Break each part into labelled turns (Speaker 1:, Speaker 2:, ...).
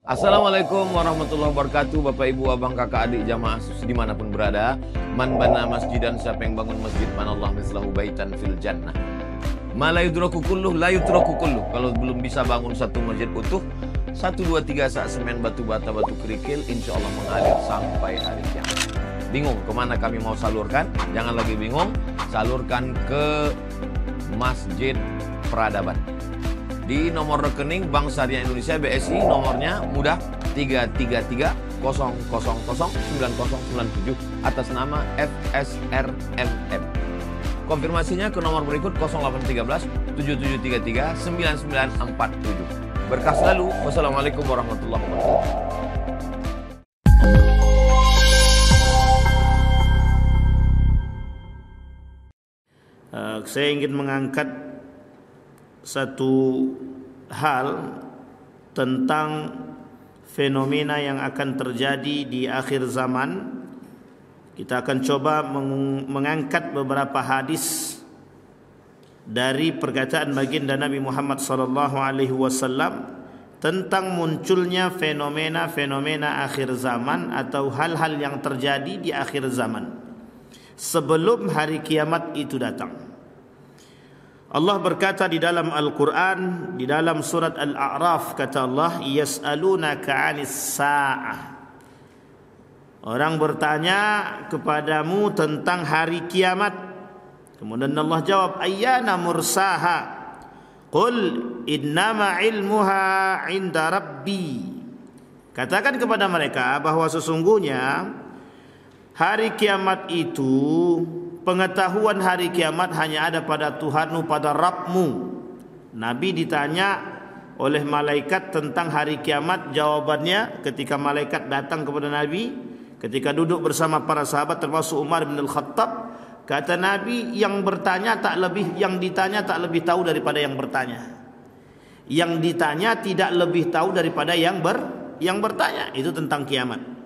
Speaker 1: Assalamualaikum warahmatullahi wabarakatuh. Bapak, ibu, abang, kakak, adik, jamaah dimanapun berada. Man bana masjidan, siapa yang bangun masjid, manallah mislahu baitan fil jannah. Ma la yudraku kulluh, la yutraku kulluh. Kalau belum bisa bangun satu masjid utuh, 1, 2, 3 sak semen, batu bata, batu kerikil, insya Allah mengalir sampai hari kiamat. Bingung kemana kami mau salurkan? Jangan lagi bingung, salurkan ke Masjid Peradaban. Di nomor rekening Bank Syariah Indonesia BSI, nomornya mudah 33300009097 atas nama FSRMM. Konfirmasinya ke nomor berikut 0813 7733 9947. Berkah selalu. Wassalamualaikum warahmatullahi wabarakatuh.
Speaker 2: Saya ingin mengangkat satu hal tentang fenomena yang akan terjadi di akhir zaman. Kita akan coba mengangkat beberapa hadis dari perkataan baginda Nabi Muhammad SAW tentang munculnya fenomena-fenomena akhir zaman atau hal-hal yang terjadi di akhir zaman sebelum hari kiamat itu datang. Allah berkata di dalam Al-Quran, di dalam surat Al-A'raf, kata Allah, yas'alunaka 'anis sa'ah. Orang bertanya kepadamu tentang hari kiamat. Kemudian Allah jawab, ayyana mursaha. Qul innama ilmuha 'inda rabbi. Katakan kepada mereka bahwa sesungguhnya hari kiamat itu, pengetahuan hari kiamat hanya ada pada Tuhanmu, pada Rabbmu. Nabi ditanya oleh malaikat tentang hari kiamat. Jawabannya ketika malaikat datang kepada Nabi, ketika duduk bersama para sahabat termasuk Umar bin Al-Khattab, kata Nabi, yang ditanya tak lebih tahu daripada yang bertanya. Yang ditanya tidak lebih tahu daripada yang bertanya. Itu tentang kiamat.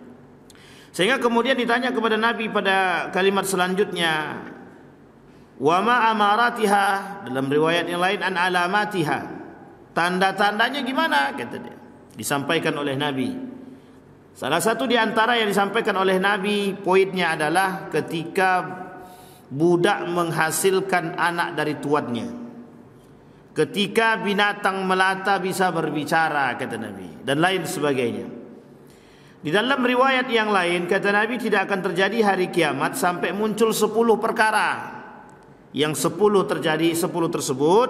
Speaker 2: Sehingga kemudian ditanya kepada Nabi pada kalimat selanjutnya, wa ma amaratiha, dalam riwayat yang lain an alamatiha, tanda-tandanya gimana, kata dia. Disampaikan oleh Nabi. Salah satu di antara yang disampaikan oleh Nabi, poinnya adalah ketika budak menghasilkan anak dari tuannya, ketika binatang melata bisa berbicara, kata Nabi, dan lain sebagainya. Di dalam riwayat yang lain, kata Nabi, tidak akan terjadi hari kiamat sampai muncul 10 perkara. Yang 10 terjadi, 10 tersebut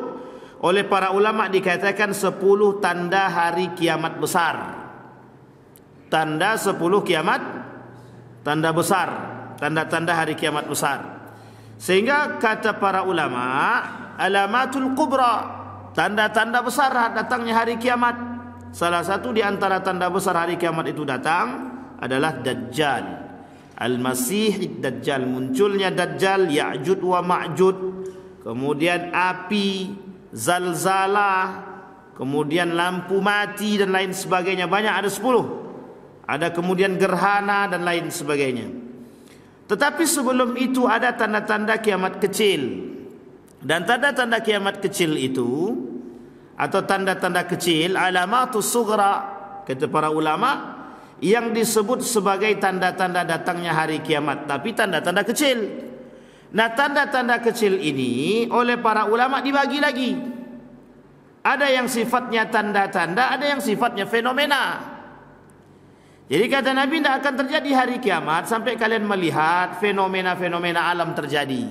Speaker 2: oleh para ulama dikatakan 10 tanda hari kiamat besar. Tanda 10 kiamat, tanda besar, tanda-tanda hari kiamat besar. Sehingga kata para ulama, alamatul kubra, tanda-tanda besar datangnya hari kiamat. Salah satu di antara tanda besar hari kiamat itu datang adalah Dajjal, Al-Masih Dajjal, munculnya Dajjal, Ya'jud wa Ma'jud, kemudian api, zalzalah, kemudian lampu mati dan lain sebagainya. Banyak, ada 10. Ada kemudian gerhana dan lain sebagainya. Tetapi sebelum itu ada tanda-tanda kiamat kecil. Dan tanda-tanda kiamat kecil itu, atau tanda-tanda kecil, alamatus sughra, kata para ulama, yang disebut sebagai tanda-tanda datangnya hari kiamat, tapi tanda-tanda kecil. Nah, tanda-tanda kecil ini oleh para ulama dibagi lagi. Ada yang sifatnya tanda-tanda, ada yang sifatnya fenomena. Jadi kata Nabi, tidak akan terjadi hari kiamat sampai kalian melihat fenomena-fenomena alam terjadi,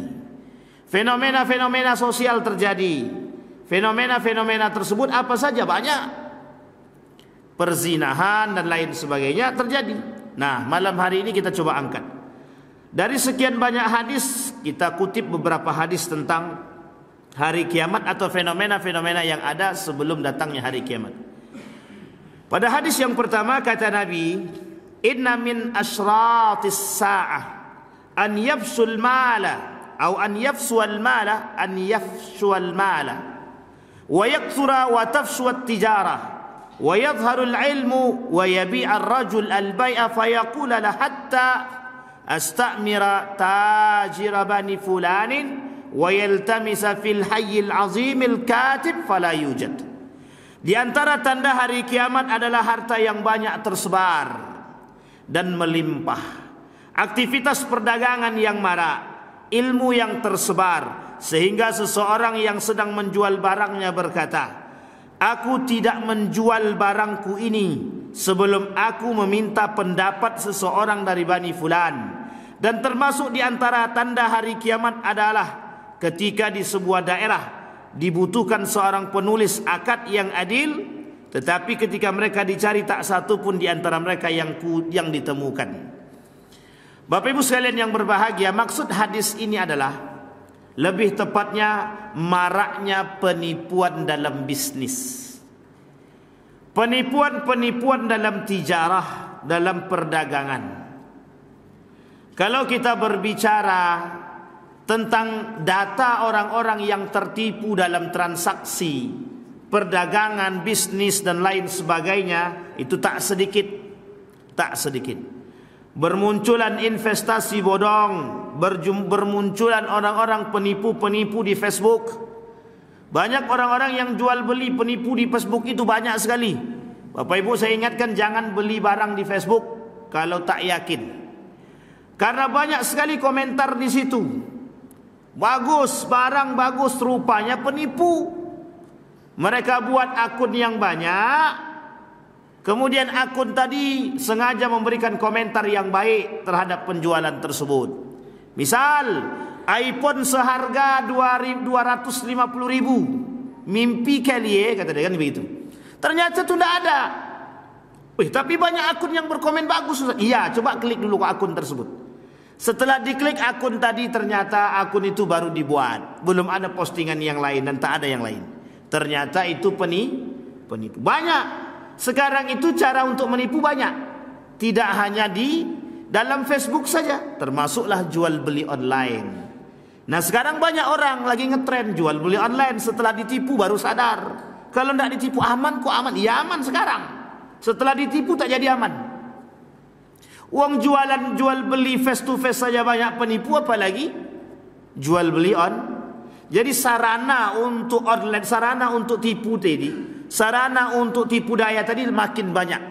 Speaker 2: fenomena-fenomena sosial terjadi. Fenomena-fenomena tersebut apa saja? Banyak. Perzinahan dan lain sebagainya terjadi. Nah, malam hari ini kita coba angkat. Dari sekian banyak hadis, kita kutip beberapa hadis tentang hari kiamat atau fenomena-fenomena yang ada sebelum datangnya hari kiamat. Pada hadis yang pertama kata Nabi, inna min asyratis sa'ah an yafsul mala atau an yafsual mala, an yafsual mala wa yakthura wa tafshuwa at-tijarah wa yadhharu al-ilmu wa yabi'a ar-rajul al-bay'a fa yaqula la hatta astamira tajira bani fulanin wa yaltamisa fil hayy al-'azim al-katib fala yujad. Di antara tanda hari kiamat adalah harta yang banyak tersebar dan melimpah, aktivitas perdagangan yang marak, ilmu yang tersebar, sehingga seseorang yang sedang menjual barangnya berkata, aku tidak menjual barangku ini sebelum aku meminta pendapat seseorang dari Bani Fulan. Dan termasuk di antara tanda hari kiamat adalah ketika di sebuah daerah dibutuhkan seorang penulis akad yang adil, tetapi ketika mereka dicari tak satu pun di antara mereka yang ditemukan. Bapak Ibu sekalian yang berbahagia, maksud hadis ini adalah lebih tepatnya maraknya penipuan dalam bisnis, penipuan dalam tijarah, dalam perdagangan. Kalau kita berbicara tentang data orang-orang yang tertipu dalam transaksi, perdagangan, bisnis dan lain sebagainya, itu tak sedikit. Bermunculan investasi bodong, bermunculan orang-orang penipu-penipu di Facebook. Banyak orang-orang yang jual beli penipu di Facebook itu banyak sekali. Bapak Ibu, saya ingatkan jangan beli barang di Facebook kalau tak yakin. Karena banyak sekali komentar di situ. Bagus, barang bagus, rupanya penipu. Mereka buat akun yang banyak, kemudian akun tadi sengaja memberikan komentar yang baik terhadap penjualan tersebut. Misal, iPhone seharga 250.000. Mimpi kali kata dia kan begitu. Ternyata itu tidak ada. Tapi banyak akun yang berkomen bagus. Iya, coba klik dulu ke akun tersebut. Setelah diklik akun tadi, ternyata akun itu baru dibuat, belum ada postingan yang lain dan tak ada yang lain. Ternyata itu penipu. Banyak. Sekarang itu cara untuk menipu banyak. Tidak hanya di dalam Facebook saja, termasuklah jual beli online. Nah, sekarang banyak orang lagi ngetren jual beli online. Setelah ditipu baru sadar. Kalau tidak ditipu aman kok aman. Ya aman sekarang. Setelah ditipu tak jadi aman. Uang jual beli face to face saja banyak penipu, apalagi jual beli on. Jadi sarana untuk online, sarana untuk tipu tadi, sarana untuk tipu daya tadi makin banyak.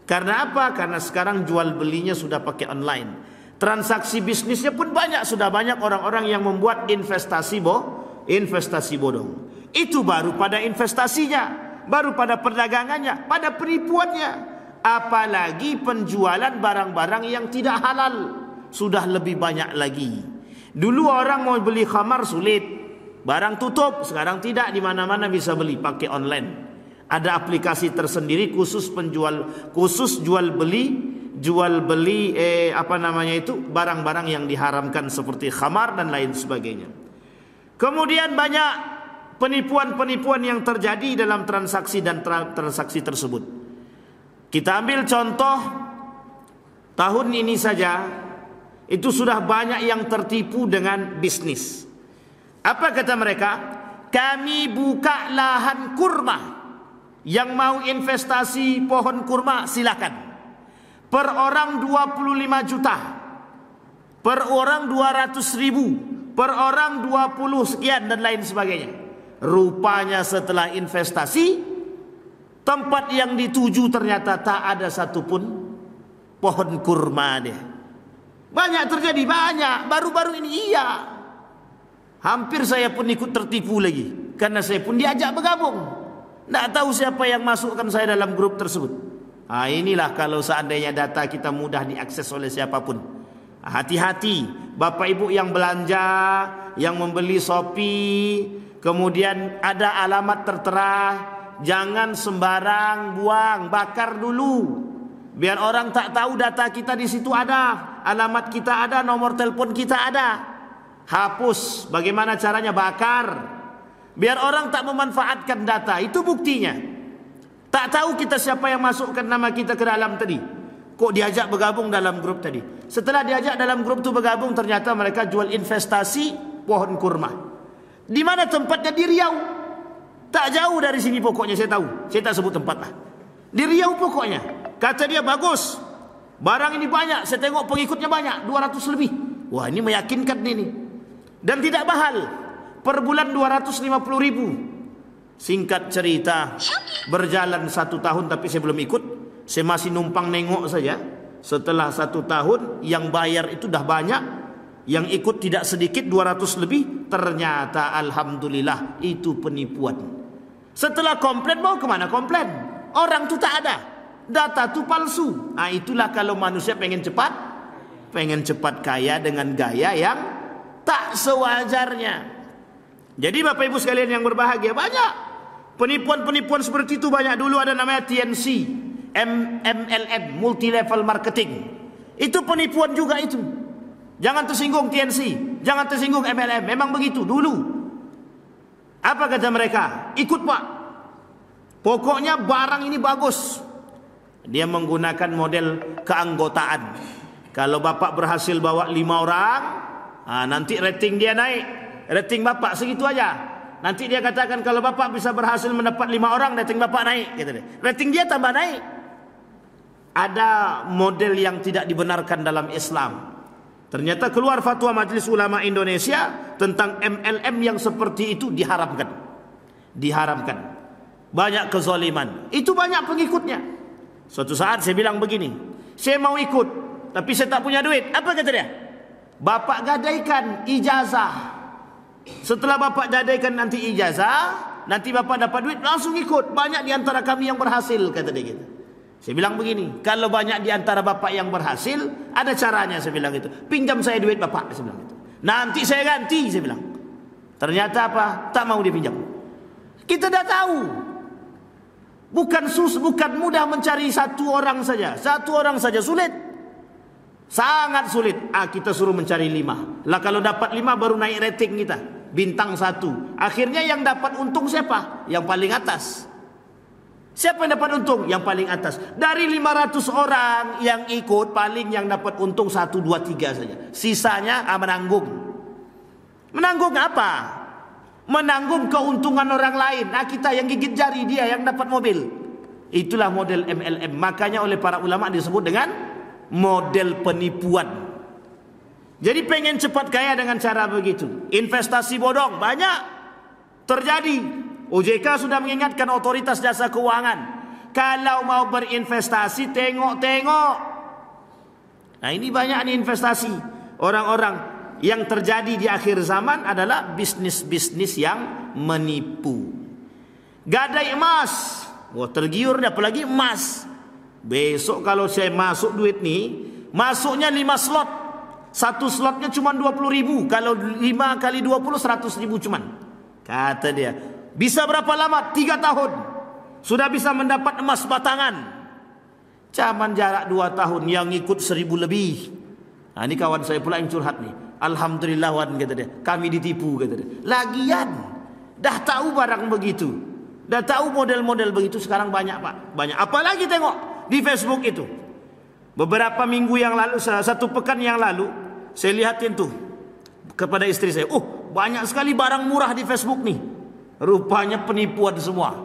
Speaker 2: Karena apa? Karena sekarang jual belinya sudah pakai online. Transaksi bisnisnya pun banyak, sudah banyak orang-orang yang membuat investasi bodong. Itu baru pada investasinya, baru pada perdagangannya, pada penipuannya. Apalagi penjualan barang-barang yang tidak halal sudah lebih banyak lagi. Dulu orang mau beli khamar sulit, barang tutup. Sekarang tidak, di mana-mana bisa beli pakai online. Ada aplikasi tersendiri khusus jual beli barang-barang yang diharamkan seperti khamar dan lain sebagainya. Kemudian banyak penipuan-penipuan yang terjadi dalam transaksi dan transaksi tersebut. Kita ambil contoh tahun ini saja, itu sudah banyak yang tertipu dengan bisnis. Apa kata mereka? Kami buka lahan kurma. Yang mau investasi pohon kurma silakan. Per orang 25 juta. Per orang 200.000. Per orang 20 sekian dan lain sebagainya. Rupanya setelah investasi, tempat yang dituju ternyata tak ada satupun pohon kurma dia. Banyak terjadi, banyak. Baru-baru ini iya. Hampir saya pun ikut tertipu lagi. Karena saya pun diajak bergabung. Tak tahu siapa yang masukkan saya dalam grup tersebut. Inilah kalau seandainya data kita mudah diakses oleh siapapun. Hati-hati. Bapak Ibu yang belanja, yang membeli Shopee, kemudian ada alamat tertera, jangan sembarang buang, bakar dulu. Biar orang tak tahu data kita di situ ada, alamat kita ada, nomor telepon kita ada. Hapus. Bagaimana caranya? Bakar. Biar orang tak memanfaatkan data. Itu buktinya. Tak tahu kita siapa yang masukkan nama kita ke dalam tadi. Kok diajak bergabung dalam grup tadi? Setelah diajak dalam grup itu bergabung, ternyata mereka jual investasi pohon kurma. Di mana tempatnya? Di Riau. Tak jauh dari sini pokoknya, saya tahu. Saya tak sebut tempat lah. Di Riau pokoknya. Kata dia bagus. Barang ini banyak. Saya tengok pengikutnya banyak. 200 lebih. Wah, ini meyakinkan ini. Dan tidak mahal. Per bulan 250.000. Singkat cerita, berjalan 1 tahun tapi saya belum ikut. Saya masih numpang nengok saja. Setelah 1 tahun, yang bayar itu dah banyak, yang ikut tidak sedikit, 200 lebih. Ternyata alhamdulillah itu penipuan. Setelah komplain, mau kemana komplain? Orang tu tak ada, data tu palsu. Nah, itulah kalau manusia pengen cepat kaya dengan gaya yang tak sewajarnya. Jadi Bapak Ibu sekalian yang berbahagia, banyak penipuan-penipuan seperti itu banyak. Dulu ada namanya TNC, MLM, multi level marketing. Itu penipuan juga itu. Jangan tersinggung TNC, jangan tersinggung MLM. Memang begitu dulu. Apa kata mereka? Ikut Pak, pokoknya barang ini bagus. Dia menggunakan model keanggotaan. Kalau Bapak berhasil bawa 5 orang, nanti rating dia naik. Rating Bapak segitu aja. Nanti dia katakan kalau Bapak bisa berhasil mendapat 5 orang, rating Bapak naik, kata dia. Rating dia tambah naik. Ada model yang tidak dibenarkan dalam Islam. Ternyata keluar fatwa Majelis Ulama Indonesia tentang MLM yang seperti itu diharamkan. Diharamkan. Banyak kezaliman. Itu banyak pengikutnya. Suatu saat saya bilang begini, saya mau ikut, tapi saya tak punya duit. Apa kata dia? Bapak gadaikan ijazah. Setelah Bapak gadaikan nanti ijazah, nanti Bapak dapat duit, langsung ikut. Banyak di antara kami yang berhasil, kata dia gitu. Saya bilang begini, kalau banyak di antara Bapak yang berhasil, ada caranya, saya bilang itu. Pinjam saya duit Bapak, saya bilang itu. Nanti saya ganti, saya bilang. Ternyata apa? Tak mau dipinjam. Kita dah tahu. Bukan mudah mencari 1 orang saja. 1 orang saja sulit. Sangat sulit. Kita suruh mencari 5. Lah kalau dapat 5 baru naik rating kita. Bintang 1. Akhirnya yang dapat untung siapa? Yang paling atas. Siapa yang dapat untung? Yang paling atas. Dari 500 orang yang ikut, paling yang dapat untung 1, 2, 3 saja. Sisanya menanggung. Menanggung apa? Menanggung keuntungan orang lain. Kita yang gigit jari, dia yang dapat mobil. Itulah model MLM. Makanya oleh para ulama disebut dengan model penipuan. Jadi pengen cepat kaya dengan cara begitu. Investasi bodong banyak terjadi. OJK sudah mengingatkan otoritas jasa keuangan. Kalau mau berinvestasi, tengok-tengok. Nah, ini banyak nih investasi. Orang-orang yang terjadi di akhir zaman adalah bisnis-bisnis yang menipu. Gadai emas. Wah, tergiur dah, apalagi emas. Besok kalau saya masuk duit nih, masuknya 5 slot. 1 slotnya cuma 20.000. Kalau 5 kali 20, 100.000 cuman. Kata dia, bisa berapa lama? 3 tahun. Sudah bisa mendapat emas batangan. Cuman jarak 2 tahun, yang ikut 1.000 lebih. Nah, ini kawan saya pula yang curhat nih. Alhamdulillah wan, kata dia, kami ditipu, kata dia. Lagian dah tahu barang begitu, dah tahu model-model begitu. Sekarang banyak Pak, banyak. Apalagi tengok di Facebook itu. Beberapa minggu yang lalu, 1 pekan yang lalu, saya lihatin tuh kepada istri saya, banyak sekali barang murah di Facebook nih. Rupanya penipuan semua.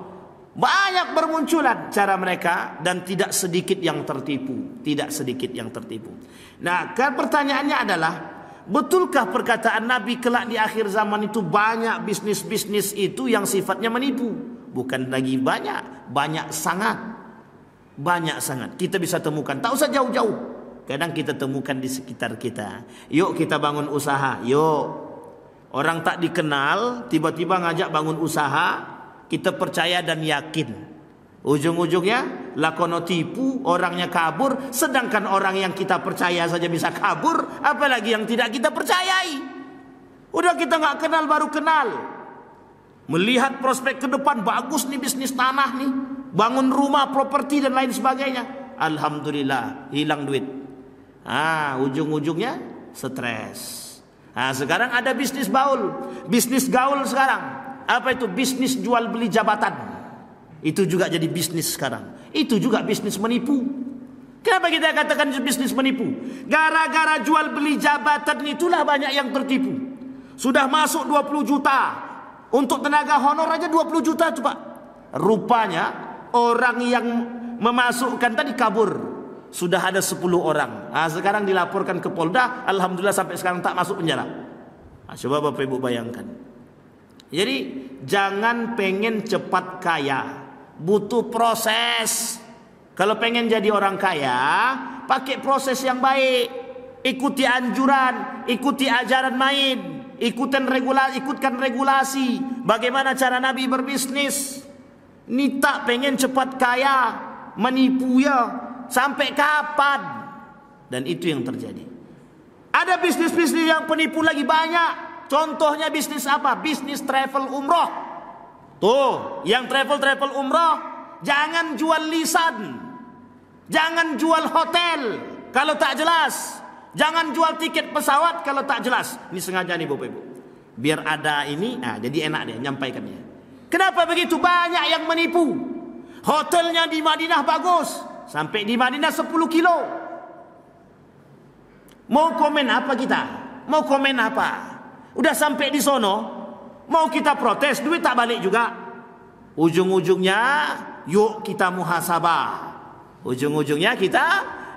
Speaker 2: Banyak bermunculan cara mereka, dan tidak sedikit yang tertipu. Tidak sedikit yang tertipu. Nah, pertanyaannya adalah, betulkah perkataan Nabi kelak di akhir zaman itu banyak bisnis-bisnis itu yang sifatnya menipu? Bukan lagi banyak, banyak sangat. Banyak sangat. Kita bisa temukan, tak usah jauh-jauh. Kadang kita temukan di sekitar kita. Yuk kita bangun usaha, yuk. Orang tak dikenal tiba-tiba ngajak bangun usaha, kita percaya dan yakin. Ujung-ujungnya lakono tipu, orangnya kabur. Sedangkan orang yang kita percaya saja bisa kabur, apalagi yang tidak kita percayai. Udah kita nggak kenal baru kenal. Melihat prospek ke depan, bagus nih bisnis tanah nih, bangun rumah, properti dan lain sebagainya. Alhamdulillah hilang duit. Ujung-ujungnya stres. Sekarang ada bisnis baul, bisnis gaul sekarang. Apa itu? Bisnis jual beli jabatan. Itu juga jadi bisnis sekarang. Itu juga bisnis menipu. Kenapa kita katakan bisnis menipu? Gara-gara jual beli jabatan itulah banyak yang tertipu. Sudah masuk 20 juta. Untuk tenaga honor aja 20 juta tuh Pak. Rupanya orang yang memasukkan tadi kabur. Sudah ada 10 orang. Sekarang dilaporkan ke Polda. Alhamdulillah sampai sekarang tak masuk penjara. Coba Bapak Ibu bayangkan. Jadi jangan pengen cepat kaya, butuh proses. Kalau pengen jadi orang kaya, pakai proses yang baik. Ikuti anjuran, ikuti ajaran main, ikutkan regulasi. Bagaimana cara Nabi berbisnis? Ni tak pengen cepat kaya, menipu ya. Sampai kapan? Dan itu yang terjadi. Ada bisnis-bisnis yang penipu lagi banyak. Contohnya bisnis apa? Bisnis travel umroh. Tuh, yang travel umroh, jangan jual lisan. Jangan jual hotel kalau tak jelas. Jangan jual tiket pesawat kalau tak jelas. Ini sengaja nih Bapak Ibu. Biar ada ini, jadi enak deh nyampaikannya. Kenapa begitu? Banyak yang menipu. Hotelnya di Madinah bagus. Sampai di Madinah 10 kilo. Mau komen apa kita? Mau komen apa? Udah sampai di sono, mau kita protes, duit tak balik juga. Ujung-ujungnya, yuk kita muhasabah. Ujung-ujungnya kita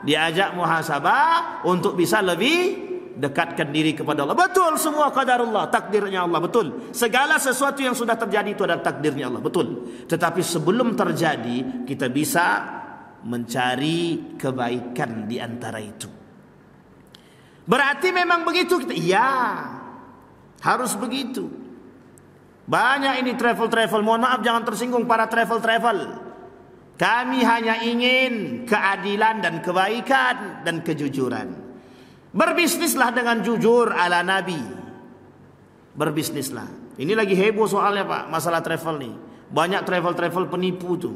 Speaker 2: diajak muhasabah untuk bisa lebih dekatkan diri kepada Allah. Betul, semua qadarullah, takdirnya Allah, betul. Segala sesuatu yang sudah terjadi itu adalah takdirnya Allah, betul. Tetapi sebelum terjadi, kita bisa mencari kebaikan di antara itu. Berarti memang begitu kita? Iya, harus begitu. Banyak ini travel. Mohon maaf jangan tersinggung para travel. Kami hanya ingin keadilan dan kebaikan dan kejujuran. Berbisnislah dengan jujur ala Nabi. Berbisnislah. Ini lagi heboh soalnya Pak, masalah travel nih. Banyak travel penipu tuh.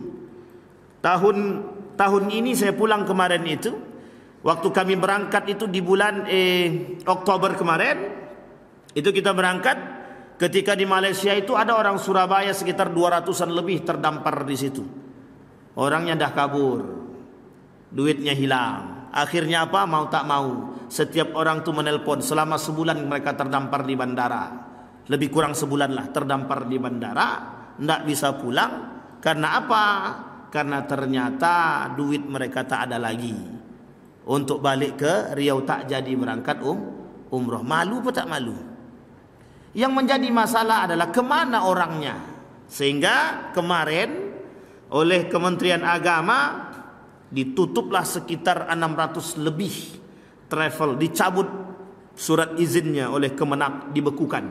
Speaker 2: Tahun ini saya pulang kemarin itu, waktu kami berangkat itu di bulan Oktober kemarin, itu kita berangkat. Ketika di Malaysia itu ada orang Surabaya sekitar 200-an lebih terdampar di situ. Orangnya dah kabur, duitnya hilang. Akhirnya apa? Mau tak mau, setiap orang tuh menelpon. Selama sebulan mereka terdampar di bandara. Lebih kurang sebulan lah terdampar di bandara, tidak bisa pulang. Karena apa? Karena ternyata duit mereka tak ada lagi untuk balik ke Riau, tak jadi berangkat umroh. Malu apa tak malu? Yang menjadi masalah adalah kemana orangnya. Sehingga kemarin oleh Kementerian Agama ditutuplah sekitar 600 lebih travel, dicabut surat izinnya oleh Kemenak, dibekukan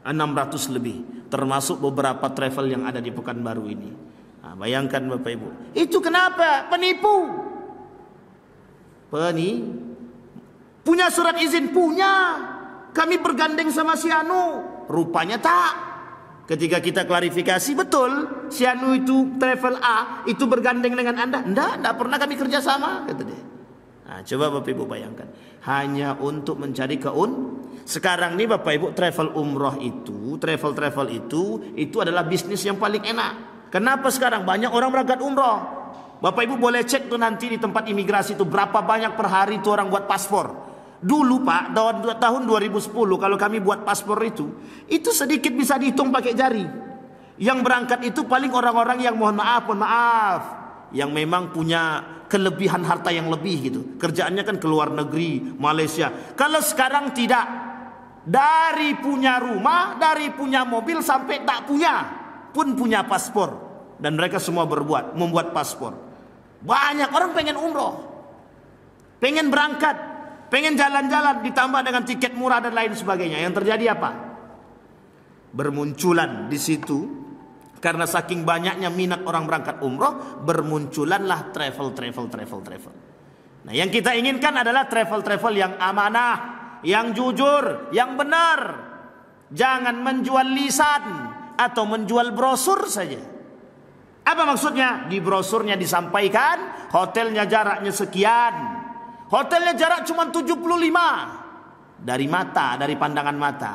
Speaker 2: 600 lebih, termasuk beberapa travel yang ada di Pekanbaru ini. Bayangkan Bapak Ibu, itu kenapa? Penipu. Punya surat izin? Punya. Kami bergandeng sama si Anu. Rupanya tak. Ketika kita klarifikasi, betul si Anu itu travel A itu bergandeng dengan Anda? Enggak pernah kami kerjasama, kata dia. Coba Bapak Ibu bayangkan, hanya untuk mencari sekarang nih Bapak Ibu, travel umroh itu, travel itu adalah bisnis yang paling enak. Kenapa sekarang banyak orang berangkat umroh? Bapak Ibu boleh cek tuh nanti di tempat imigrasi itu berapa banyak per hari itu orang buat paspor. Dulu Pak, tahun 2010 kalau kami buat paspor itu sedikit bisa dihitung pakai jari. Yang berangkat itu paling orang-orang yang mohon maaf, yang memang punya kelebihan harta yang lebih gitu. Kerjaannya kan ke luar negeri, Malaysia. Kalau sekarang tidak, dari punya rumah, dari punya mobil sampai tak punya pun punya paspor, dan mereka semua membuat paspor. Banyak orang pengen umroh, pengen berangkat, pengen jalan-jalan, ditambah dengan tiket murah dan lain sebagainya. Yang terjadi apa? Bermunculan di situ, karena saking banyaknya minat orang berangkat umroh, bermunculanlah travel. Nah, yang kita inginkan adalah travel yang amanah, yang jujur, yang benar. Jangan menjual lisan atau menjual brosur saja. Apa maksudnya? Di brosurnya disampaikan hotelnya jaraknya sekian. Hotelnya jarak cuma 75 dari mata, dari pandangan mata.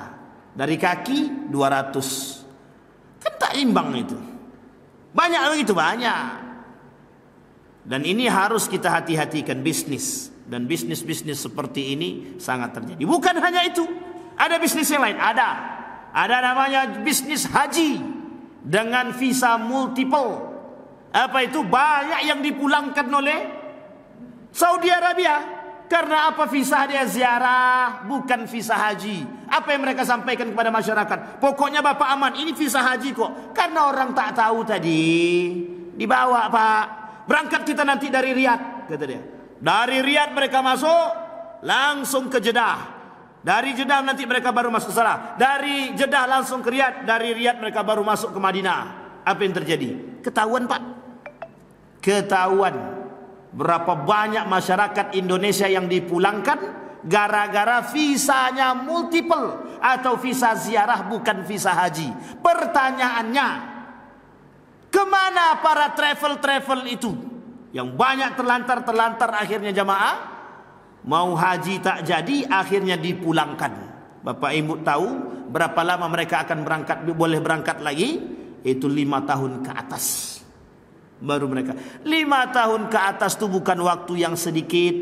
Speaker 2: Dari kaki 200. Kan tak imbang itu. Banyak begitu, banyak. Dan ini harus kita hati-hatikan bisnis. Dan bisnis-bisnis seperti ini sangat terjadi. Bukan hanya itu, ada bisnis yang lain. Ada namanya bisnis haji dengan visa multiple. Apa itu? Banyak yang dipulangkan oleh Saudi Arabia. Karena apa visa dia ziarah, bukan visa haji. Apa yang mereka sampaikan kepada masyarakat? Pokoknya Bapak aman, ini visa haji kok. Karena orang tak tahu tadi. Dibawa Pak. Berangkat kita nanti dari Riyadh, kata dia. Dari Riyadh mereka masuk, langsung ke Jeddah. Dari Jeddah nanti mereka baru masuk Salah. Dari Jeddah langsung ke Riyadh. Dari Riyadh mereka baru masuk ke Madinah. Apa yang terjadi? Ketahuan Pak. Ketahuan. Berapa banyak masyarakat Indonesia yang dipulangkan gara-gara visanya multiple atau visa ziarah bukan visa haji. Pertanyaannya, kemana para travel itu yang banyak terlantar akhirnya jamaah mau haji tak jadi akhirnya dipulangkan. Bapak Ibu tahu berapa lama mereka akan berangkat, boleh berangkat lagi? Itu 5 tahun ke atas. Baru mereka 5 tahun ke atas itu bukan waktu yang sedikit.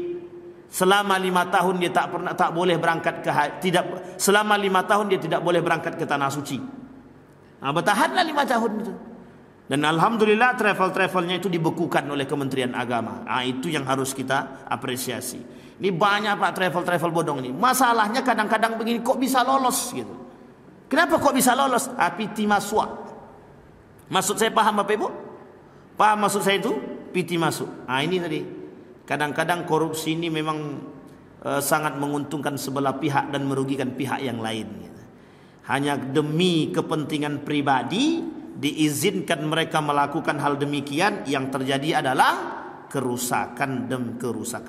Speaker 2: Selama 5 tahun dia tak boleh berangkat ke selama 5 tahun dia tidak boleh berangkat ke tanah suci. Bertahanlah 5 tahun itu. Dan alhamdulillah travelnya itu dibekukan oleh Kementerian Agama. Itu yang harus kita apresiasi. Ini banyak Pak travel bodong ini. Masalahnya kadang-kadang begini, kok bisa lolos gitu. Kenapa kok bisa lolos? Piti masuk. Maksud saya paham Bapak Ibu? Paham maksud saya itu? Piti masuk. Ini tadi. Kadang-kadang korupsi ini memang sangat menguntungkan sebelah pihak dan merugikan pihak yang lain. Hanya demi kepentingan pribadi diizinkan mereka melakukan hal demikian. Yang terjadi adalah kerusakan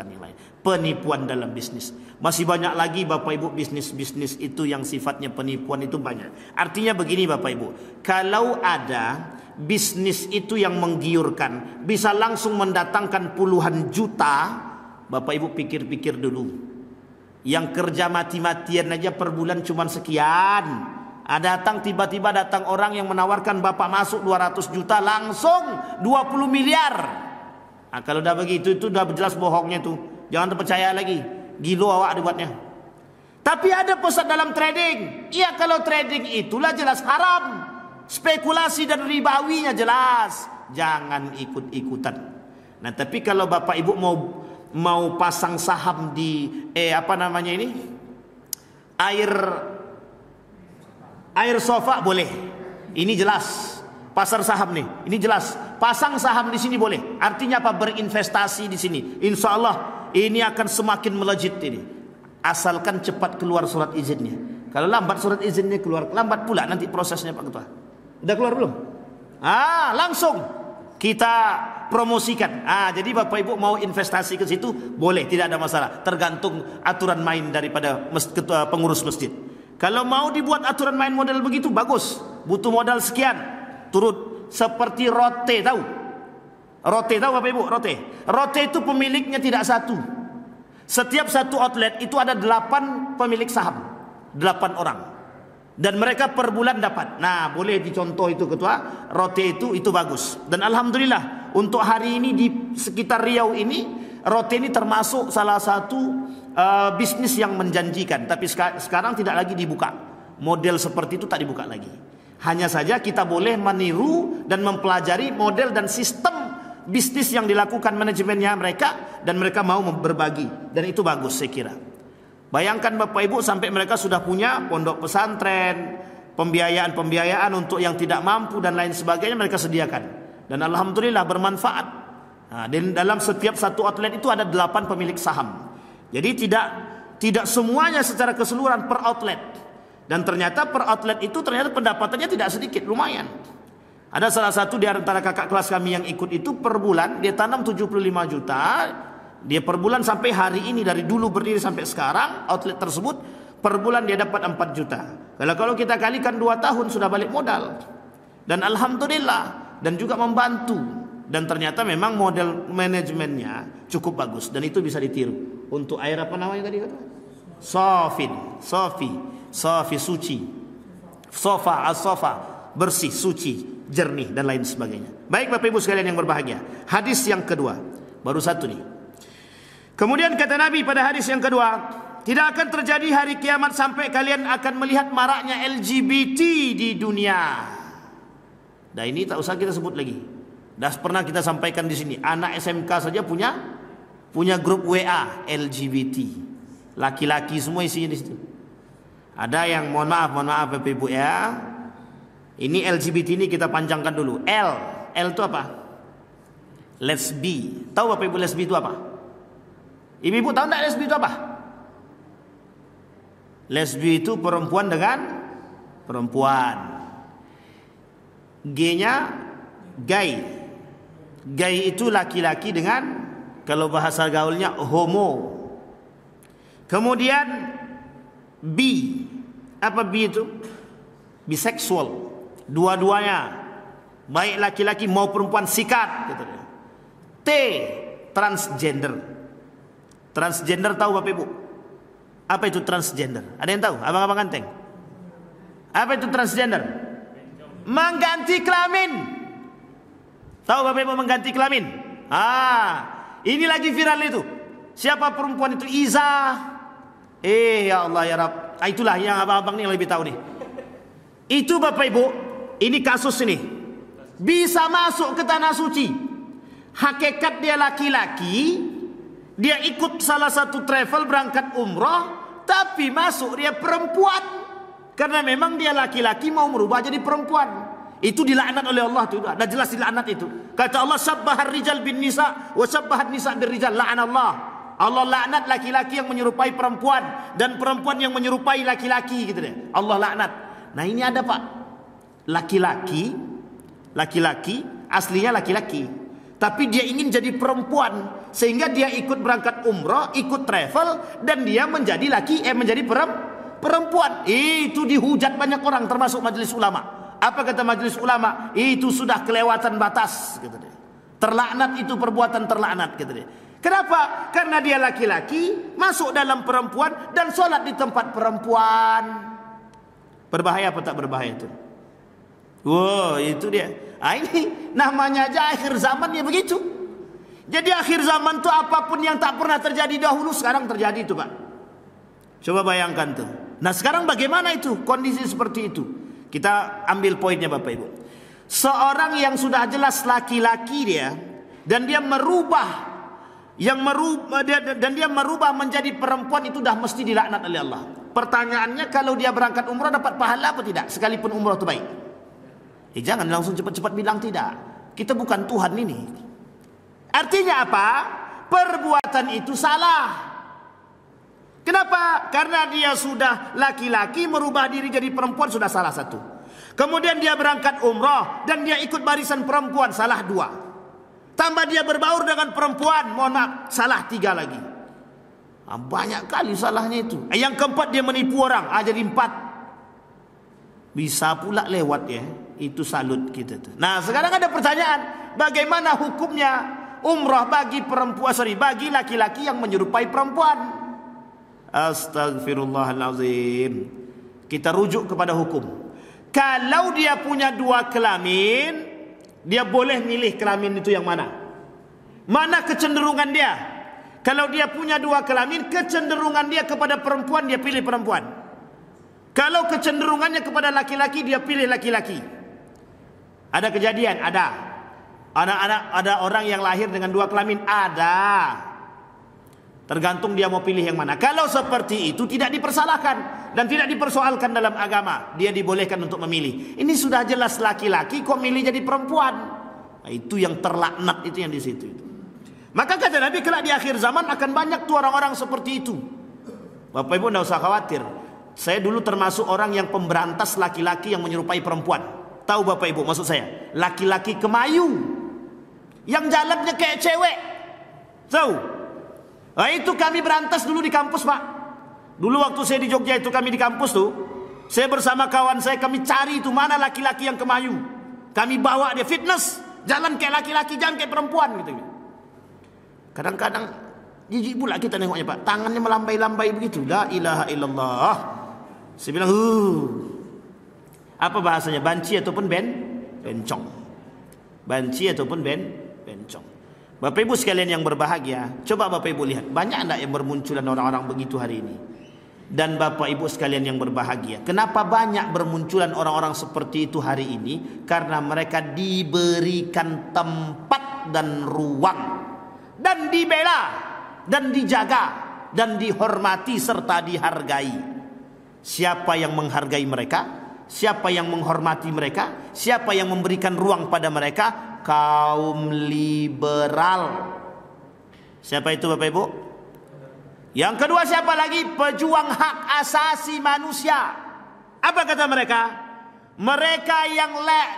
Speaker 2: yang lain. Penipuan dalam bisnis. Masih banyak lagi Bapak Ibu bisnis itu yang sifatnya penipuan itu banyak. Artinya begini Bapak Ibu. Kalau ada bisnis itu yang menggiurkan, bisa langsung mendatangkan puluhan juta, Bapak Ibu pikir-pikir dulu. Yang kerja mati-matian aja per bulan cuma sekian. Tiba-tiba datang orang yang menawarkan Bapak masuk 200 juta langsung 20 miliar. Kalau udah begitu itu udah jelas bohongnya tuh. Jangan terpercaya lagi. Gilo awak dibuatnya. Tapi ada pusat dalam trading. Iya, kalau trading itulah jelas haram. Spekulasi dan ribawinya jelas. Jangan ikut-ikutan. Nah, tapi kalau Bapak Ibu mau pasang saham di air sofa boleh. Ini jelas. Pasar saham nih, ini jelas. Pasang saham di sini boleh. Artinya apa? Berinvestasi di sini. Insya Allah ini akan semakin melejit ini. Asalkan cepat keluar surat izinnya. Kalau lambat surat izinnya keluar, lambat pula nanti prosesnya Pak Ketua. Udah keluar belum? Langsung kita promosikan. Jadi Bapak Ibu mau investasi ke situ boleh, tidak ada masalah. Tergantung aturan main daripada pengurus masjid. Kalau mau dibuat aturan main model begitu bagus. Butuh modal sekian. Turut seperti Rote, tahu? Rote tahu Bapak Ibu? Rote itu pemiliknya tidak satu. Setiap satu outlet itu ada 8 pemilik saham. 8 orang. Dan mereka per bulan dapat. Nah, boleh dicontoh itu Ketua. Rote itu bagus. Dan alhamdulillah untuk hari ini di sekitar Riau ini, Rote ini termasuk salah satu bisnis yang menjanjikan. Tapi sekarang tidak lagi dibuka. Model seperti itu tak dibuka lagi. Hanya saja kita boleh meniru dan mempelajari model dan sistem bisnis yang dilakukan manajemennya mereka. Dan mereka mau berbagi. Dan itu bagus saya kira. Bayangkan Bapak Ibu sampai mereka sudah punya pondok pesantren, pembiayaan untuk yang tidak mampu dan lain sebagainya mereka sediakan. Dan alhamdulillah bermanfaat. Dan dalam setiap satu outlet itu ada 8 pemilik saham. Jadi tidak semuanya secara keseluruhan per outlet. Dan ternyata per outlet itu ternyata pendapatannya tidak sedikit, lumayan. Ada salah satu di antara kakak kelas kami yang ikut itu per bulan dia tanam 75 juta. Dia per bulan sampai hari ini, dari dulu berdiri sampai sekarang, outlet tersebut per bulan dia dapat 4 juta. Kalau kita kalikan 2 tahun sudah balik modal. Dan alhamdulillah, dan juga membantu. Dan ternyata memang model manajemennya cukup bagus. Dan itu bisa ditiru. Untuk air apa namanya tadi kata? Sofi, suci. Sofa, bersih, suci, jernih dan lain sebagainya. Baik Bapak Ibu sekalian yang berbahagia. Hadis yang kedua. Baru satu nih. Kemudian kata Nabi pada hadis yang kedua, tidak akan terjadi hari kiamat sampai kalian akan melihat maraknya LGBT di dunia. Nah ini tak usah kita sebut lagi. Dah pernah kita sampaikan di sini. Anak SMK saja punya punya grup WA LGBT. Laki-laki semua isinya di situ. Ada yang mohon maaf Bapak Ibu ya. Ini LGBT ini kita panjangkan dulu. L itu apa? Lesbi. Tahu Bapak Ibu lesbi itu apa? Ibu tahu enggak lesbi itu apa? Lesbi itu perempuan dengan perempuan. G-nya gay. Gay itu laki-laki dengan, kalau bahasa gaulnya, homo. Kemudian B. Apa B itu? Biseksual. Dua-duanya, baik laki-laki mau perempuan, sikat gitu. T. Transgender. Transgender tahu Bapak Ibu? Apa itu transgender? Ada yang tahu? Abang-abang ganteng. Apa itu transgender? Mengganti kelamin. Tahu Bapak Ibu mengganti kelamin? Ini lagi viral itu. Siapa perempuan itu? Iza. Ya Allah ya Rabb. Itulah yang abang-abang ini lebih tahu nih. Itu Bapak Ibu, ini kasus ini. Bisa masuk ke tanah suci. Hakikat dia laki-laki, dia ikut salah satu travel berangkat umrah, tapi masuk dia perempuan. Karena memang dia laki-laki mau merubah jadi perempuan. Itu dilaknat oleh Allah itu. Dah jelas dilaknat itu. Kata Allah, sabbahar rijal bin nisa wa sabbahat nisa bir rijal. La'anallah. Allah laknat laki-laki yang menyerupai perempuan dan perempuan yang menyerupai laki-laki gitu deh. Allah laknat. Nah, ini ada Pak. Laki-laki aslinya laki-laki, tapi dia ingin jadi perempuan sehingga dia ikut berangkat umrah, ikut travel dan dia menjadi menjadi perempuan. Itu dihujat banyak orang termasuk majelis ulama. Apa kata majelis ulama? Itu sudah kelewatan batas gitu deh. Terlaknat itu perbuatan terlaknat gitu deh. Kenapa? Karena dia laki-laki masuk dalam perempuan dan sholat di tempat perempuan. Berbahaya apa tak berbahaya itu? Wow, itu dia. Ini namanya aja akhir zaman ya begitu. Jadi akhir zaman tuh apapun yang tak pernah terjadi dahulu sekarang terjadi itu Pak. Coba bayangkan tuh. Nah sekarang bagaimana itu kondisi seperti itu? Kita ambil poinnya Bapak Ibu. Seorang yang sudah jelas laki-laki dia dan dia merubah menjadi perempuan itu dah mesti dilaknat oleh Allah. Pertanyaannya, kalau dia berangkat umrah dapat pahala apa tidak? Sekalipun umrah itu baik. Jangan langsung cepat-cepat bilang tidak. Kita bukan Tuhan ini. Artinya apa? Perbuatan itu salah. Kenapa? Karena dia sudah laki-laki merubah diri jadi perempuan, sudah salah satu. Kemudian dia berangkat umrah dan dia ikut barisan perempuan, salah dua. Tambah dia berbaur dengan perempuan, mohon maaf, salah tiga lagi. Banyak kali salahnya itu. Yang keempat dia menipu orang, jadi 4. Bisa pula lewat ya. Itu salut kita tuh. Nah sekarang ada pertanyaan, bagaimana hukumnya umrah bagi bagi laki-laki yang menyerupai perempuan? Astagfirullahalazim. Kita rujuk kepada hukum. Kalau dia punya 2 kelamin, dia boleh milih kelamin itu yang mana? Mana kecenderungan dia? Kalau dia punya 2 kelamin, kecenderungan dia kepada perempuan, dia pilih perempuan. Kalau kecenderungannya kepada laki-laki, dia pilih laki-laki. Ada kejadian? Ada. Ada orang yang lahir dengan 2 kelamin? Ada. Tergantung dia mau pilih yang mana. Kalau seperti itu tidak dipersalahkan dan tidak dipersoalkan dalam agama. Dia dibolehkan untuk memilih. Ini sudah jelas laki-laki kok milih jadi perempuan. Nah, itu yang terlaknat itu yang di situ. Maka kata Nabi, kelak di akhir zaman akan banyak tuh orang-orang seperti itu. Bapak Ibu tidak usah khawatir. Saya dulu termasuk orang yang pemberantas laki-laki yang menyerupai perempuan. Tahu Bapak Ibu maksud saya? Laki-laki kemayu yang jalannya kayak cewek. Tahu? Nah, itu kami berantas dulu di kampus Pak. Dulu waktu saya di Jogja itu kami di kampus tuh, saya bersama kawan saya kami cari itu mana laki-laki yang kemayu. Kami bawa dia fitness, jalan kayak laki-laki, jangan kayak perempuan gitu. Kadang-kadang jijik pula kita nengoknya Pak, tangannya melambai-lambai begitu. La ilaha illallah. Saya bilang, apa bahasanya? Banci ataupun bencong. Banci ataupun bencong. Bapak Ibu sekalian yang berbahagia, coba Bapak Ibu lihat, banyak enggak yang bermunculan orang-orang begitu hari ini? Dan Bapak Ibu sekalian yang berbahagia, kenapa banyak bermunculan orang-orang seperti itu hari ini? Karena mereka diberikan tempat dan ruang dan dibela dan dijaga dan dihormati serta dihargai. Siapa yang menghargai mereka? Siapa yang menghormati mereka? Siapa yang memberikan ruang pada mereka? Kaum liberal. Siapa itu Bapak Ibu? Yang kedua siapa lagi? Pejuang hak asasi manusia. Apa kata mereka? Mereka yang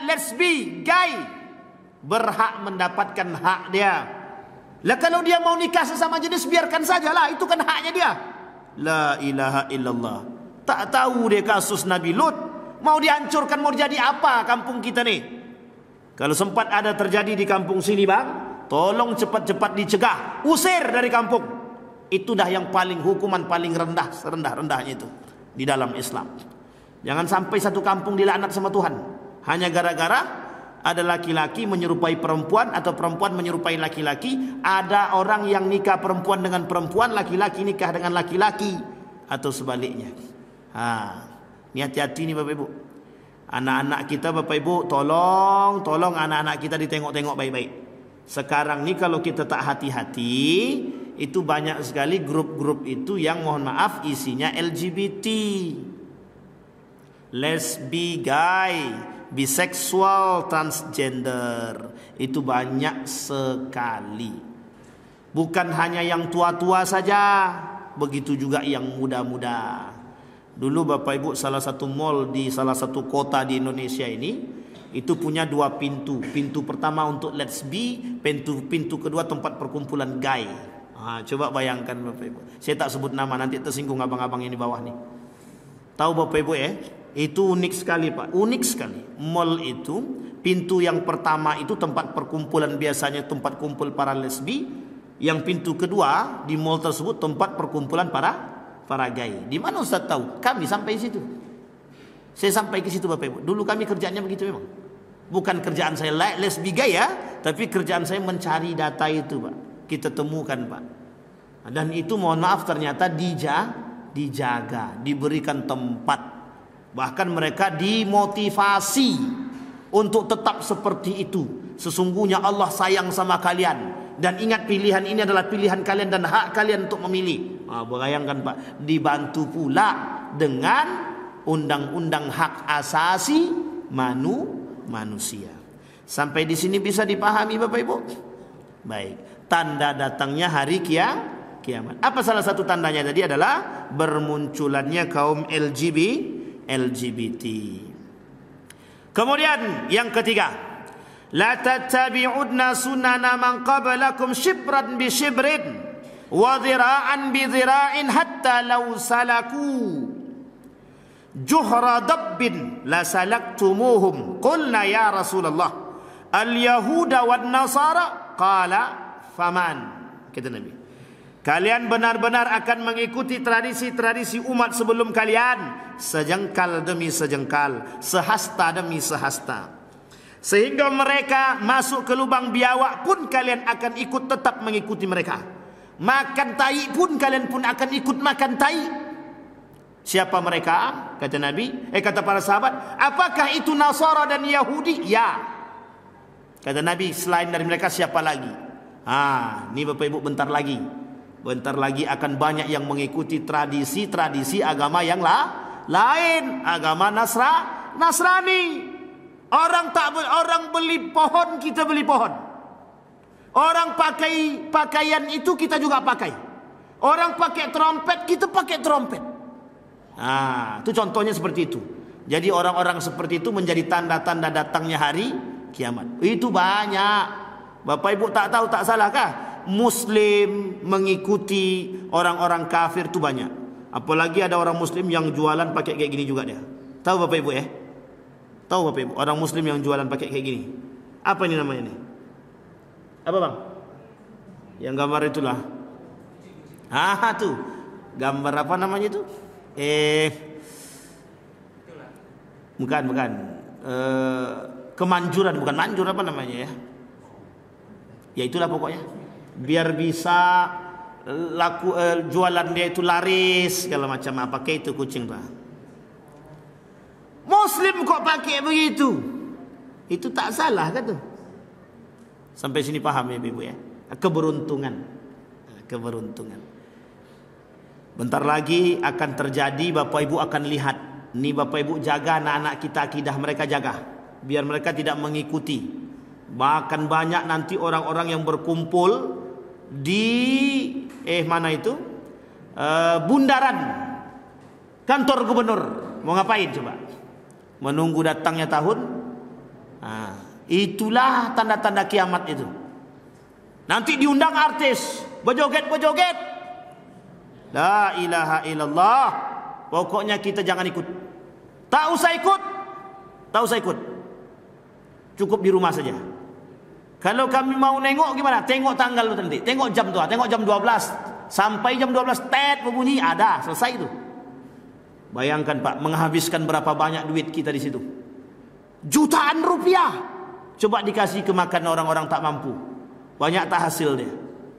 Speaker 2: lesbi, gay, berhak mendapatkan hak dia. Lah kalau dia mau nikah sesama jenis, biarkan sajalah, itu kan haknya dia. La ilaha illallah. Tak tahu dia kasus Nabi Lut. Mau dihancurkan, mau jadi apa kampung kita nih? Kalau sempat ada terjadi di kampung sini bang, tolong cepat-cepat dicegah, usir dari kampung. Itu dah yang paling hukuman paling rendah, serendah-rendahnya itu di dalam Islam. Jangan sampai satu kampung dilaknat sama Tuhan hanya gara-gara ada laki-laki menyerupai perempuan atau perempuan menyerupai laki-laki. Ada orang yang nikah perempuan dengan perempuan, laki-laki nikah dengan laki-laki, atau sebaliknya. Ini hati-hati nih Bapak Ibu. Anak-anak kita Bapak Ibu, tolong anak-anak kita ditengok-tengok baik-baik. Sekarang nih kalau kita tak hati-hati, itu banyak sekali grup-grup itu yang mohon maaf isinya LGBT, lesbi, gay, biseksual, transgender. Itu banyak sekali. Bukan hanya yang tua-tua saja, begitu juga yang muda-muda. Dulu Bapak Ibu, salah satu mall di salah satu kota di Indonesia ini, itu punya 2 pintu. Pintu pertama untuk lesbi, pintu kedua tempat perkumpulan gay. Coba bayangkan Bapak Ibu. Saya tak sebut nama, nanti tersinggung abang-abang yang di bawah nih. Tahu Bapak Ibu ya? Itu unik sekali Pak, unik sekali. Mall itu, pintu yang pertama itu tempat perkumpulan, biasanya tempat kumpul para lesbi. Yang pintu kedua di mall tersebut tempat perkumpulan para gay. Di mana Ustaz tahu? Kami sampai situ. Saya sampai ke situ Bapak Ibu. Dulu kami kerjaannya begitu memang. Bukan kerjaan saya lesbi gay ya, tapi kerjaan saya mencari data itu Pak. Kita temukan Pak. Dan itu mohon maaf ternyata dijaga, diberikan tempat. Bahkan mereka dimotivasi untuk tetap seperti itu. Sesungguhnya Allah sayang sama kalian. Dan ingat, pilihan ini adalah pilihan kalian dan hak kalian untuk memilih. Bayangkan Pak, dibantu pula dengan undang-undang hak asasi manusia. Sampai di sini bisa dipahami Bapak Ibu? Baik, tanda datangnya hari kiamat. Apa salah satu tandanya tadi adalah bermunculannya kaum LGBT. Kemudian yang ketiga, la tattabi'udna sunana man qablakum shibran bi shibrin wa dhira'an bi dhira'in hatta law salaku juhra dabbin la salaktumuhum qulna ya Rasulullah al yahuda wan nasara qala faman. Kata Nabi, kalian benar-benar akan mengikuti tradisi-tradisi umat sebelum kalian, sejengkal demi sejengkal, sehasta demi sehasta, sehingga mereka masuk ke lubang biawak pun kalian akan ikut tetap mengikuti mereka. Makan tai pun kalian pun akan ikut makan tai. Siapa mereka? Kata Nabi, kata para sahabat, apakah itu Nasara dan Yahudi? Ya. Kata Nabi, selain dari mereka siapa lagi? Ini Bapak Ibu, bentar lagi akan banyak yang mengikuti tradisi agama yang lain, agama Nasrani. Orang beli pohon, kita beli pohon. Orang pakai pakaian itu, kita juga pakai. Orang pakai trompet, kita pakai trompet. Itu contohnya seperti itu. Jadi orang-orang seperti itu menjadi tanda-tanda datangnya hari kiamat. Itu banyak. Bapak Ibu tak tahu, tak salahkah? Muslim mengikuti orang-orang kafir itu banyak. Apalagi ada orang Muslim yang jualan pakai kayak gini juga dia. Tahu Bapak Ibu ya? Tahu Bapak Ibu, orang Muslim yang jualan pakai kayak gini. Apa ini namanya nih? Apa bang? Yang gambar itulah. Tuh. Gambar apa namanya itu? Bukan. Kemanjuran, bukan manjur, apa namanya ya? Ya itulah pokoknya. Biar bisa laku jualan dia itu laris segala macam. Pakai itu kucing Pak. Muslim kok pakai begitu? Itu tak salah kan tuh? Sampai sini paham ya Ibu ya? Keberuntungan. keberuntungan. Bentar lagi akan terjadi, Bapak Ibu akan lihat. Nih Bapak Ibu, jaga anak-anak kita, akidah mereka jaga, biar mereka tidak mengikuti. Bahkan banyak nanti orang-orang yang berkumpul di mana itu, bundaran kantor gubernur. Mau ngapain coba? Menunggu datangnya tahun. Itulah tanda-tanda kiamat itu. Nanti diundang artis, berjoget-berjoget. La ilaha illallah. Pokoknya kita jangan ikut. Tak usah ikut. Tak usah ikut. Cukup di rumah saja. Kalau kami mau nengok gimana? Tengok tanggal nanti. Tengok jam tuh. Tengok jam 12. Sampai jam 12 tet berbunyi, ada, selesai itu. Bayangkan Pak, menghabiskan berapa banyak duit kita di situ. Jutaan rupiah. Coba dikasih ke makan orang-orang tak mampu. Banyak tak hasil dia.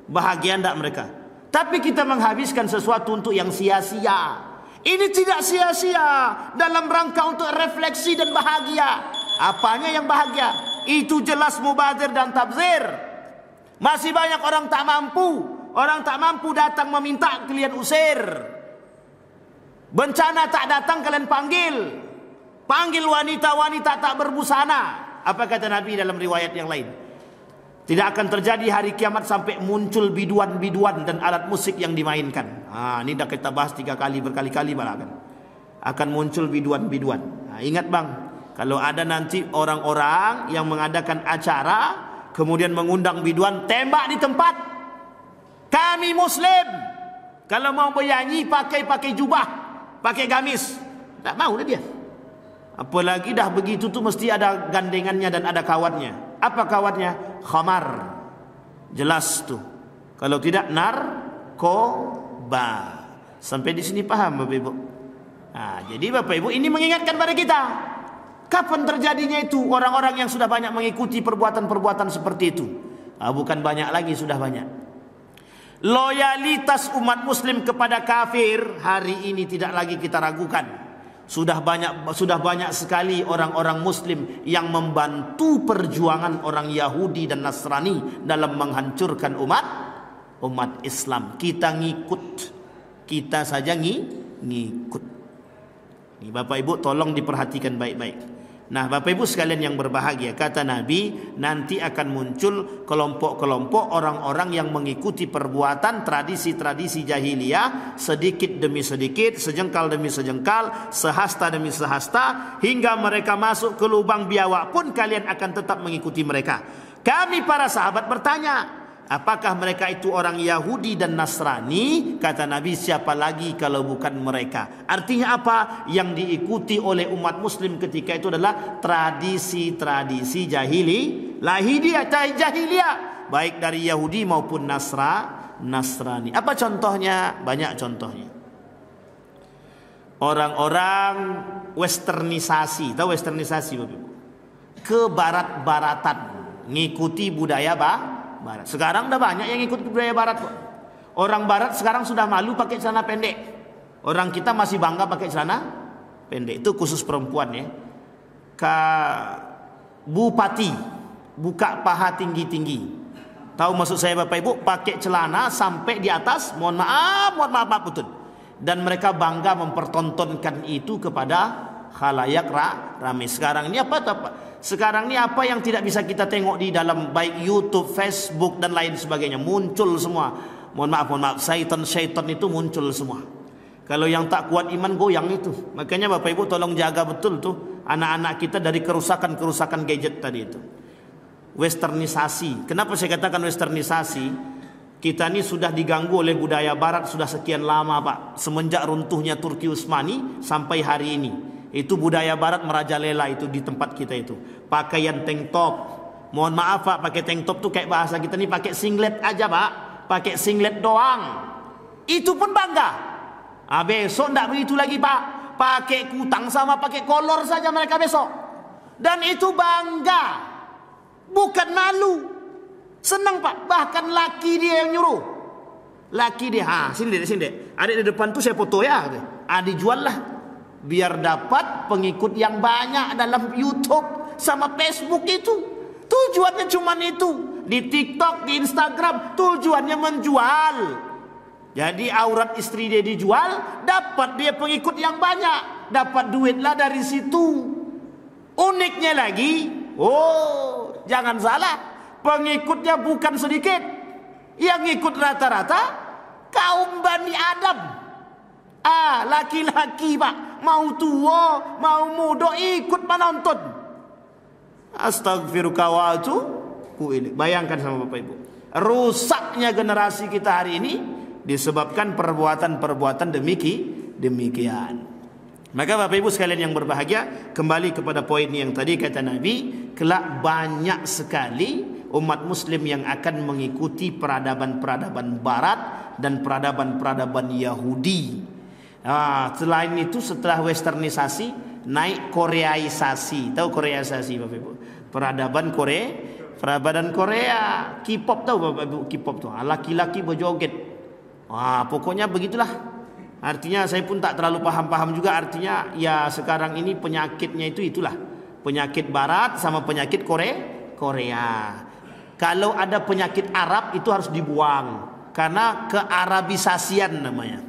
Speaker 2: Bahagia enggak mereka? Tapi kita menghabiskan sesuatu untuk yang sia-sia. Ini tidak sia-sia, dalam rangka untuk refleksi dan bahagia. Apanya yang bahagia? Itu jelas mubazir dan tabzir. Masih banyak orang tak mampu. Orang tak mampu datang meminta, kalian usir. Bencana tak datang, kalian panggil. Panggil wanita-wanita tak berbusana. Apa kata Nabi dalam riwayat yang lain? Tidak akan terjadi hari kiamat sampai muncul biduan-biduan dan alat musik yang dimainkan. Ini dah kita bahas 3 kali, berkali-kali malah kan. Akan muncul biduan-biduan. Ingat bang, kalau ada nanti orang-orang yang mengadakan acara, kemudian mengundang biduan, tembak di tempat. Kami Muslim, kalau mau bernyanyi pakai jubah, pakai gamis, tak mau dah dia. Apalagi dah begitu tu mesti ada gandengannya dan ada kawatnya. Apa kawatnya? Khamar. Jelas tu. Kalau tidak narkoba. Sampai di sini paham Bapak Ibu? Jadi Bapak Ibu ini mengingatkan pada kita. Kapan terjadinya itu orang-orang yang sudah banyak mengikuti perbuatan-perbuatan seperti itu? Bukan banyak lagi, sudah banyak. Loyalitas umat muslim kepada kafir hari ini tidak lagi kita ragukan. Sudah banyak sekali orang-orang muslim yang membantu perjuangan orang Yahudi dan Nasrani dalam menghancurkan umat Islam. Kita ngikut. Kita saja ngikut. Ini Bapak Ibu tolong diperhatikan baik-baik. Nah, Bapak Ibu sekalian yang berbahagia, kata Nabi, nanti akan muncul kelompok-kelompok orang-orang yang mengikuti perbuatan tradisi-tradisi jahiliyah, sedikit demi sedikit, sejengkal demi sejengkal, sehasta demi sehasta, hingga mereka masuk ke lubang biawak pun kalian akan tetap mengikuti mereka. Kami para sahabat bertanya, apakah mereka itu orang Yahudi dan Nasrani? Kata Nabi, siapa lagi kalau bukan mereka? Artinya apa? Yang diikuti oleh umat muslim ketika itu adalah tradisi-tradisi jahiliyah, baik dari Yahudi maupun Nasrani. Apa contohnya? Banyak contohnya. Orang-orang westernisasi. Tahu westernisasi Bapak? Ke barat-baratan, ngikuti budaya Barat. Sekarang dah banyak yang ikut budaya Barat kok. Orang Barat sekarang sudah malu pakai celana pendek. Orang kita masih bangga pakai celana pendek. Itu khusus perempuan ya. Bupati buka paha tinggi-tinggi. Tahu maksud saya Bapak Ibu? Pakai celana sampai di atas. Mohon maaf betul. Dan mereka bangga mempertontonkan itu kepada khalayak ramai. Sekarang ini apa? Sekarang ni apa yang tidak bisa kita tengok di dalam baik YouTube, Facebook dan lain sebagainya muncul semua. Mohon maaf, syaitan itu muncul semua. Kalau yang tak kuat iman goyang itu. Makanya Bapak Ibu tolong jaga betul tuh anak-anak kita dari kerusakan gadget tadi itu. Westernisasi. Kenapa saya katakan westernisasi? Kita ni sudah diganggu oleh budaya Barat sudah sekian lama Pak. Semenjak runtuhnya Turki Utsmani sampai hari ini. Itu budaya Barat merajalela itu di tempat kita itu. Pakaian tank top. Mohon maaf Pak, pakai tank top tuh kayak bahasa kita nih pakai singlet aja Pak. Pakai singlet doang. Itu pun bangga. Besok enggak begitu lagi Pak. Pakai kutang sama pakai kolor saja mereka besok. Dan itu bangga. Bukan malu. Senang Pak. Bahkan laki dia yang nyuruh. Laki dia, sini dek. Adik di depan tuh saya foto ya. Dijual lah. Biar dapat pengikut yang banyak dalam YouTube sama Facebook itu. Tujuannya cuma itu. di TikTok, di Instagram, tujuannya menjual. Jadi aurat istri dia dijual, dapat dia pengikut yang banyak, dapat duitlah dari situ. Uniknya lagi, jangan salah, pengikutnya bukan sedikit. Yang ikut rata-rata kaum Bani Adam. Laki-laki pak, mau tua, mau muda ikut menonton. Astagfirullah wa atubu ilaih. Bayangkan sama Bapak Ibu, rusaknya generasi kita hari ini disebabkan perbuatan-perbuatan demikian. Maka Bapak Ibu sekalian yang berbahagia, kembali kepada poin yang tadi kata Nabi, kelak banyak sekali umat muslim yang akan mengikuti peradaban-peradaban barat dan peradaban-peradaban Yahudi. Selain itu, setelah westernisasi, naik koreaisasi. Tahu koreaisasi Bapak Ibu? Peradaban Korea, K-pop. Tahu Bapak Ibu K-pop tuh? Laki-laki berjoget. Pokoknya begitulah. Artinya saya pun tak terlalu paham juga, artinya ya sekarang ini penyakitnya itulah. Penyakit barat sama penyakit Korea. Kalau ada penyakit Arab itu harus dibuang, karena kearabisasian namanya.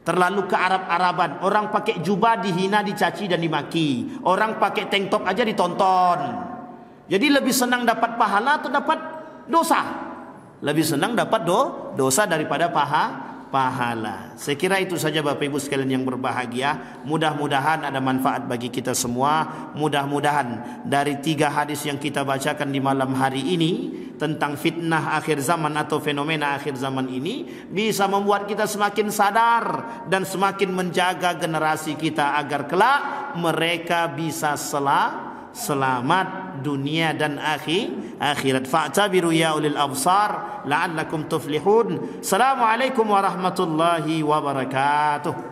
Speaker 2: Terlalu kearab-araban. Orang pakai jubah dihina, dicaci dan dimaki. Orang pakai tank top aja ditonton. Jadi lebih senang dapat pahala atau dapat dosa? Lebih senang dapat dosa daripada pahala. Saya kira itu saja Bapak Ibu sekalian yang berbahagia. Mudah-mudahan ada manfaat bagi kita semua. Mudah-mudahan dari 3 hadis yang kita bacakan di malam hari ini tentang fitnah akhir zaman atau fenomena akhir zaman ini bisa membuat kita semakin sadar dan semakin menjaga generasi kita agar kelak mereka bisa selamat dunia dan akhirat. Fa'tabiru ya ulil absar la'allakum tuflihun. Assalamualaikum warahmatullahi wabarakatuh.